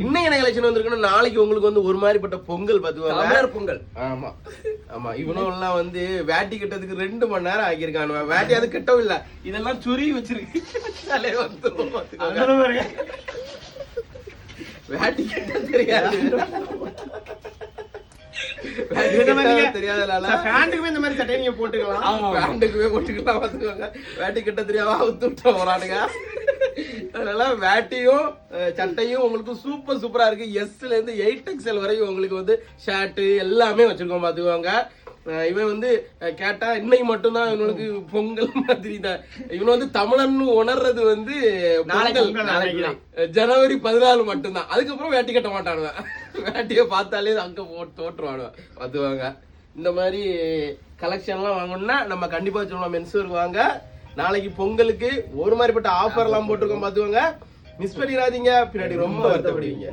இன்னைக்கு என்ன கலெக்ஷன் வந்திருக்குன்னா நாளைக்கு உங்களுக்கு வந்து ஒரு மாதிரிப்பட்ட பொங்கல் பாத்துவாங்க பொங்கல். ஆமா ஆமா இவனும் எல்லாம் வந்து வேட்டி கட்டதுக்கு 2 மணி நேரம் ஆக்கியிருக்கானு. வேட்டி அது கட்டவும் இல்ல, இதெல்லாம் சுரி வச்சிருக்கு. வேட்டி கட்ட தெரியாது, தெரியாதனால பேண்ட்டுக்குமே இந்த மாதிரி சட்டை நீங்க போட்டுக்கலாம். பேண்ட்டுக்குமே போட்டுக்கலாம் பாத்துக்கோங்க. வேட்டி கட்ட தெரியாம அவுத்து விட்டு போறானுங்க. அதனால வேட்டியும் சட்டையும் உங்களுக்கு சூப்பர் சூப்பரா இருக்கு. எஸ்ல இருந்து 8XL வரைக்கும் உங்களுக்கு வந்து ஷர்ட் எல்லாமே வச்சிருக்கோம் பாத்துக்கோங்க. இவன் வந்து கேட்டா இன்னைக்கு மட்டும்தான் இவனுக்கு பொங்கல் மாதிரி தான். இவன் வந்து தமிழன் உணர்றது வந்து ஜனவரி 14 மட்டும்தான். அதுக்கப்புறம் வேட்டி கட்ட மாட்டானுவன். வேட்டியை பார்த்தாலே அங்க போட்டு தோற்றுவானுவன் பாத்துவாங்க. இந்த மாதிரி கலெக்ஷன்லாம் வாங்கணும்னா நம்ம கண்டிப்பா சொல்லலாம் மென்ஸ்வேருக்கு வாங்க. நாளைக்கு பொங்கலுக்கு ஒரு மாதிரிப்பட்ட ஆஃபர் எல்லாம் போட்டிருக்கோம் பாத்துக்கோங்க. மிஸ் பண்ணிடாதீங்க, பின்னாடி ரொம்ப வருத்தப்படுவீங்க.